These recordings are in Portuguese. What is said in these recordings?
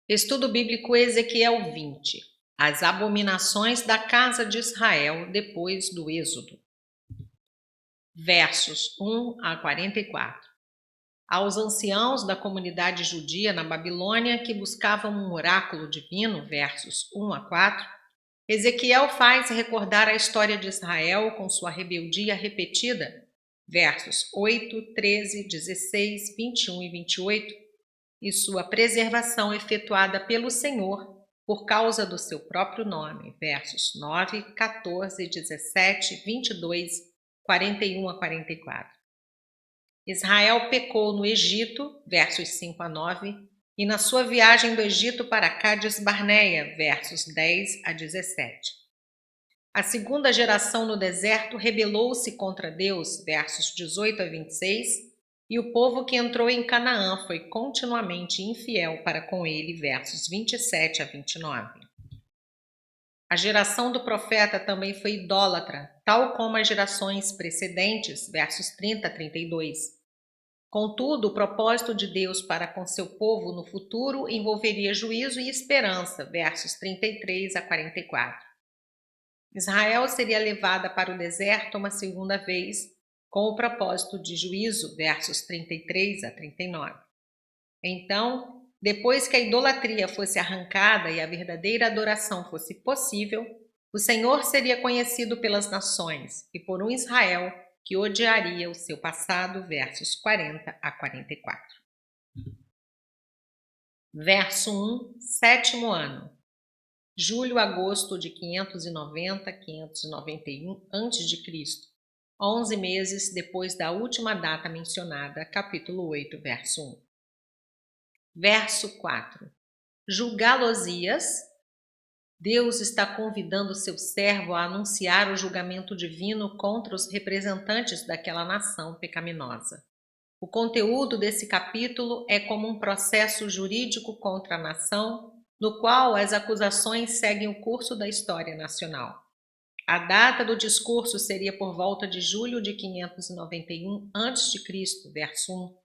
Estudo Bíblico Ezequiel 20. As abominações da casa de Israel depois do Êxodo. Versos 1 a 44. Aos anciãos da comunidade judia na Babilônia que buscavam um oráculo divino, versos 1 a 4, Ezequiel faz recordar a história de Israel com sua rebeldia repetida, versos 8, 13, 16, 21 e 28, e sua preservação efetuada pelo Senhor por causa do seu próprio nome, versos 9, 14, 17, 22, 41 a 44. Israel pecou no Egito, versos 5 a 9, e na sua viagem do Egito para Cádiz Barneia, versos 10 a 17. A segunda geração no deserto rebelou-se contra Deus, versos 18 a 26, e o povo que entrou em Canaã foi continuamente infiel para com ele, versos 27 a 29. A geração do profeta também foi idólatra, tal como as gerações precedentes, versos 30 a 32. Contudo, o propósito de Deus para com seu povo no futuro envolveria juízo e esperança, versos 33 a 44. Israel seria levada para o deserto uma segunda vez, com o propósito de juízo, versos 33 a 39. Então, depois que a idolatria fosse arrancada e a verdadeira adoração fosse possível, o Senhor seria conhecido pelas nações e por um Israel que odiaria o seu passado, versos 40 a 44. Verso 1, sétimo ano. Julho-agosto de 590-591 a.C., 11 meses depois da última data mencionada, capítulo 8, verso 1. Verso 4. Julgá-los-ias. Deus está convidando seu servo a anunciar o julgamento divino contra os representantes daquela nação pecaminosa. O conteúdo desse capítulo é como um processo jurídico contra a nação, no qual as acusações seguem o curso da história nacional. A data do discurso seria por volta de julho de 591 a.C., verso 1,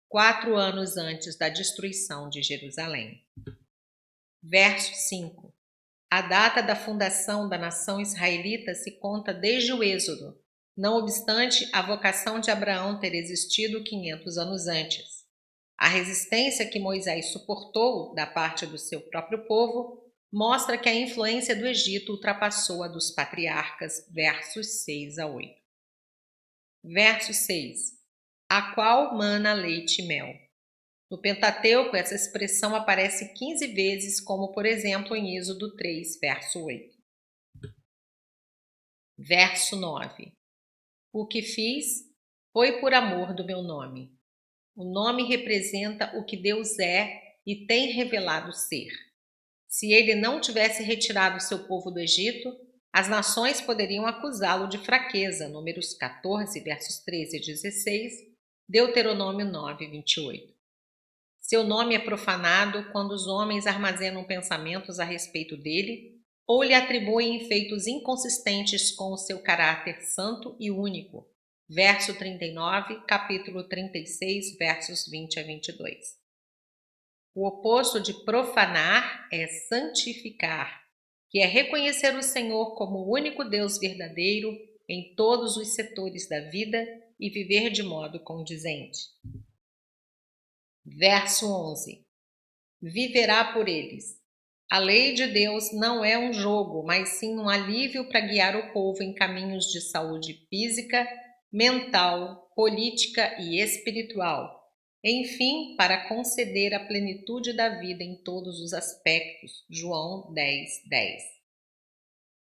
4 anos antes da destruição de Jerusalém. Verso 5. A data da fundação da nação israelita se conta desde o Êxodo, não obstante a vocação de Abraão ter existido 500 anos antes. A resistência que Moisés suportou da parte do seu próprio povo mostra que a influência do Egito ultrapassou a dos patriarcas, versos 6 a 8. Verso 6. A qual mana leite e mel. No Pentateuco, essa expressão aparece 15 vezes, como por exemplo em Êxodo 3, verso 8. Verso 9. O que fiz foi por amor do meu nome. O nome representa o que Deus é e tem revelado ser. Se ele não tivesse retirado seu povo do Egito, as nações poderiam acusá-lo de fraqueza. Números 14, versos 13 e 16, Deuteronômio 9, 28. Seu nome é profanado quando os homens armazenam pensamentos a respeito dele ou lhe atribuem feitos inconsistentes com o seu caráter santo e único. Verso 39, capítulo 36, versos 20 a 22. O oposto de profanar é santificar, que é reconhecer o Senhor como o único Deus verdadeiro em todos os setores da vida e viver de modo condizente. Verso 11. Viverá por eles. A lei de Deus não é um jogo, mas sim um alívio para guiar o povo em caminhos de saúde física, mental, política e espiritual. Enfim, para conceder a plenitude da vida em todos os aspectos. João 10, 10.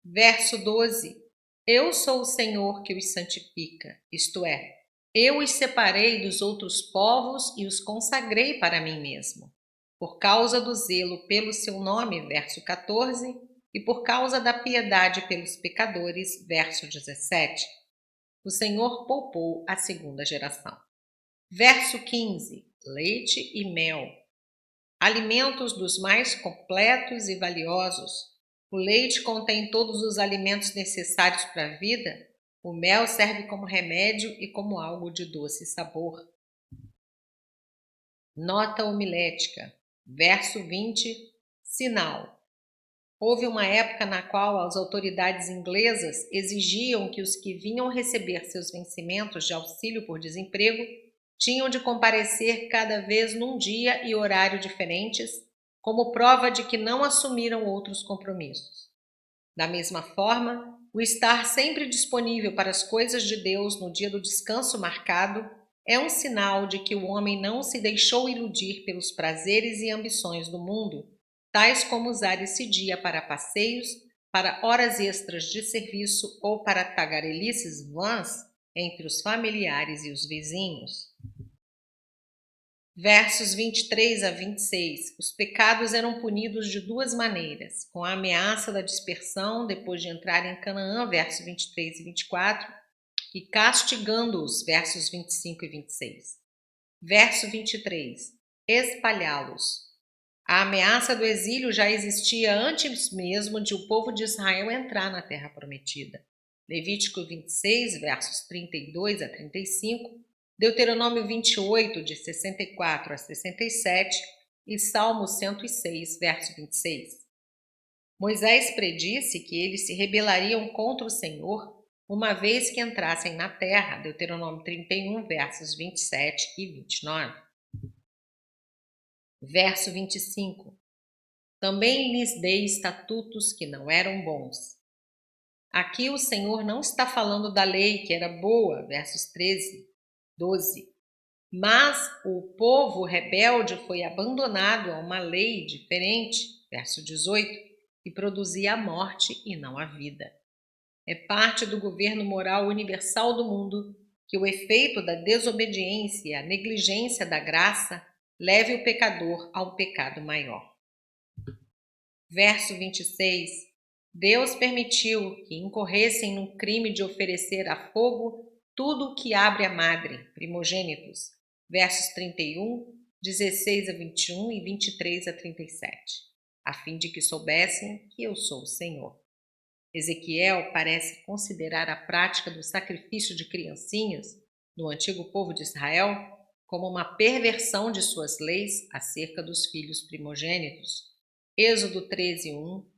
Verso 12. Eu sou o Senhor que os santifica, isto é, eu os separei dos outros povos e os consagrei para mim mesmo, por causa do zelo pelo seu nome, verso 14, e por causa da piedade pelos pecadores, verso 17. O Senhor poupou a segunda geração. Verso 15. Leite e mel. Alimentos dos mais completos e valiosos. O leite contém todos os alimentos necessários para a vida. O mel serve como remédio e como algo de doce sabor. Nota homilética. Verso 20. Sinal. Houve uma época na qual as autoridades inglesas exigiam que os que vinham receber seus vencimentos de auxílio por desemprego tinham de comparecer cada vez num dia e horário diferentes, como prova de que não assumiram outros compromissos. Da mesma forma, o estar sempre disponível para as coisas de Deus no dia do descanso marcado é um sinal de que o homem não se deixou iludir pelos prazeres e ambições do mundo, tais como usar esse dia para passeios, para horas extras de serviço ou para tagarelices vãs entre os familiares e os vizinhos. Versos 23 a 26. Os pecados eram punidos de duas maneiras, com a ameaça da dispersão depois de entrar em Canaã, versos 23 e 24, e castigando-os, versos 25 e 26. Verso 23. Espalhá-los. A ameaça do exílio já existia antes mesmo de o povo de Israel entrar na terra prometida. Levítico 26, versos 32 a 35, Deuteronômio 28, de 64 a 67 e Salmo 106, verso 26. Moisés predisse que eles se rebelariam contra o Senhor uma vez que entrassem na terra, Deuteronômio 31, versos 27 e 29. Verso 25. Também lhes dei estatutos que não eram bons. Aqui o Senhor não está falando da lei que era boa, versos 13, 12. Mas o povo rebelde foi abandonado a uma lei diferente, verso 18, que produzia a morte e não a vida. É parte do governo moral universal do mundo que o efeito da desobediência e a negligência da graça leve o pecador ao pecado maior. Verso 26. Deus permitiu que incorressem no crime de oferecer a fogo tudo o que abre a madre, primogênitos. Versos 31, 16 a 21 e 23 a 37, a fim de que soubessem que eu sou o Senhor. Ezequiel parece considerar a prática do sacrifício de criancinhas no antigo povo de Israel como uma perversão de suas leis acerca dos filhos primogênitos. Êxodo 13, 1,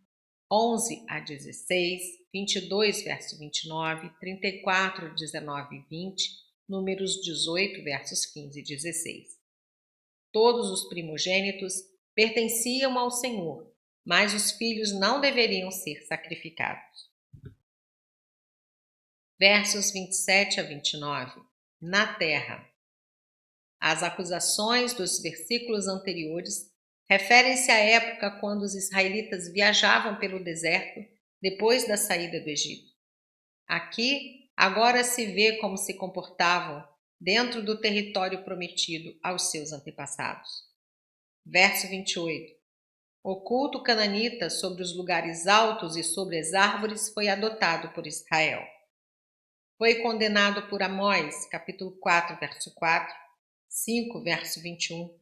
11 a 16, 22, verso 29, 34, 19 e 20, Números 18, versos 15 e 16. Todos os primogênitos pertenciam ao Senhor, mas os filhos não deveriam ser sacrificados. Versos 27 a 29. Na terra. As acusações dos versículos anteriores referem-se à época quando os israelitas viajavam pelo deserto depois da saída do Egito. Aqui, agora se vê como se comportavam dentro do território prometido aos seus antepassados. Verso 28. O culto cananita sobre os lugares altos e sobre as árvores foi adotado por Israel. Foi condenado por Amós, capítulo 4, verso 4, 5, verso 21,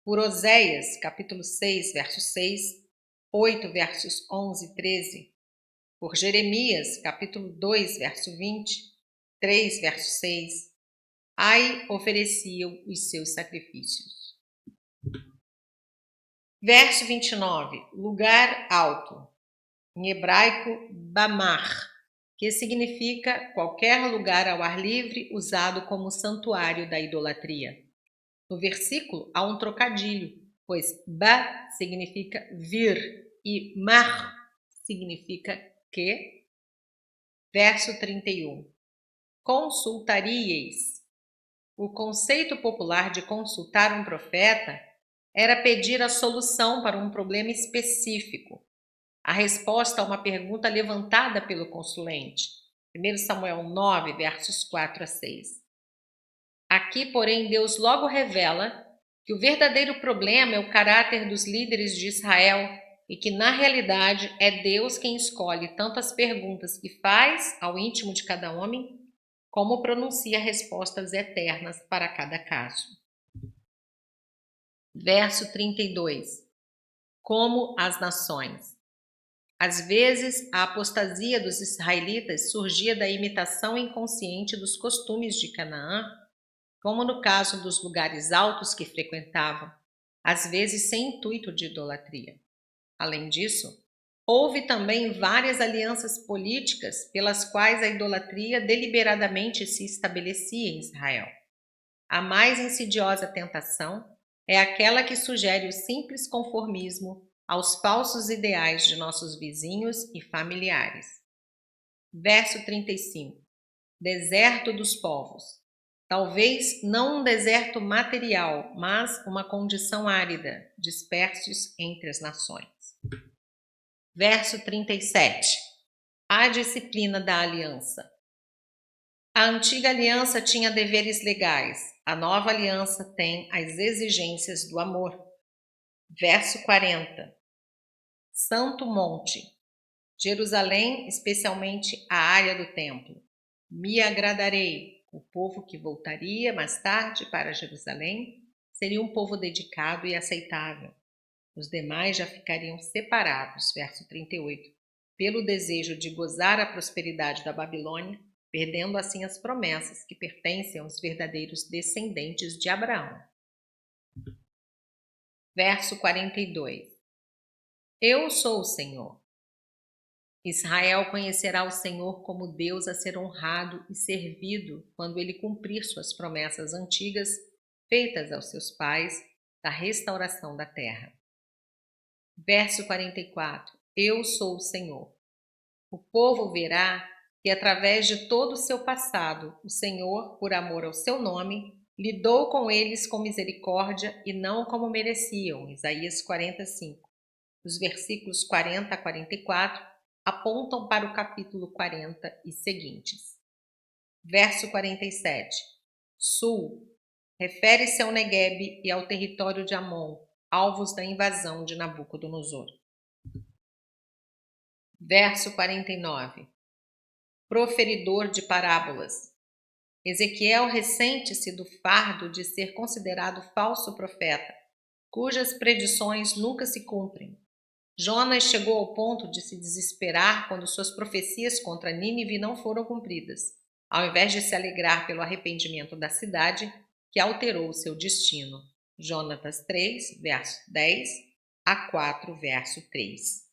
por Oséias, capítulo 6, verso 6, 8, versos 11 e 13, por Jeremias, capítulo 2, verso 20, 3, verso 6, Ai ofereciam os seus sacrifícios. Verso 29, lugar alto, em hebraico, Bamar, que significa qualquer lugar ao ar livre usado como santuário da idolatria. No versículo há um trocadilho, pois Ba significa vir e Mar significa que. Verso 31. Consultaríeis. O conceito popular de consultar um profeta era pedir a solução para um problema específico, a resposta a uma pergunta levantada pelo consulente. 1 Samuel 9, versos 4 a 6. Aqui, porém, Deus logo revela que o verdadeiro problema é o caráter dos líderes de Israel e que, na realidade, é Deus quem escolhe tanto as perguntas que faz ao íntimo de cada homem, como pronuncia respostas eternas para cada caso. Verso 32. Como as nações. Às vezes, a apostasia dos israelitas surgia da imitação inconsciente dos costumes de Canaã, como no caso dos lugares altos que frequentavam, às vezes sem intuito de idolatria. Além disso, houve também várias alianças políticas pelas quais a idolatria deliberadamente se estabelecia em Israel. A mais insidiosa tentação é aquela que sugere o simples conformismo aos falsos ideais de nossos vizinhos e familiares. Verso 35. Deserto dos povos. Talvez não um deserto material, mas uma condição árida, dispersos entre as nações. Verso 37. A disciplina da aliança. A antiga aliança tinha deveres legais, a nova aliança tem as exigências do amor. Verso 40. Santo Monte. Jerusalém, especialmente a área do templo. Me agradarei. O povo que voltaria mais tarde para Jerusalém seria um povo dedicado e aceitável. Os demais já ficariam separados, verso 38, pelo desejo de gozar a prosperidade da Babilônia, perdendo assim as promessas que pertencem aos verdadeiros descendentes de Abraão. Verso 42. Eu sou o Senhor. Israel conhecerá o Senhor como Deus a ser honrado e servido quando ele cumprir suas promessas antigas feitas aos seus pais da restauração da terra. Verso 44. Eu sou o Senhor. O povo verá que através de todo o seu passado, o Senhor, por amor ao seu nome, lidou com eles com misericórdia e não como mereciam. Isaías 45. Os versículos 40 a 44 apontam para o capítulo 40 e seguintes. Verso 47. Sul. Refere-se ao Neguebe e ao território de Amon, alvos da invasão de Nabucodonosor. Verso 49. Proferidor de parábolas. Ezequiel ressente-se do fardo de ser considerado falso profeta, cujas predições nunca se cumprem. Jonas chegou ao ponto de se desesperar quando suas profecias contra Nínive não foram cumpridas, ao invés de se alegrar pelo arrependimento da cidade, que alterou seu destino. Jonatas 3, verso 10 a 4, verso 3.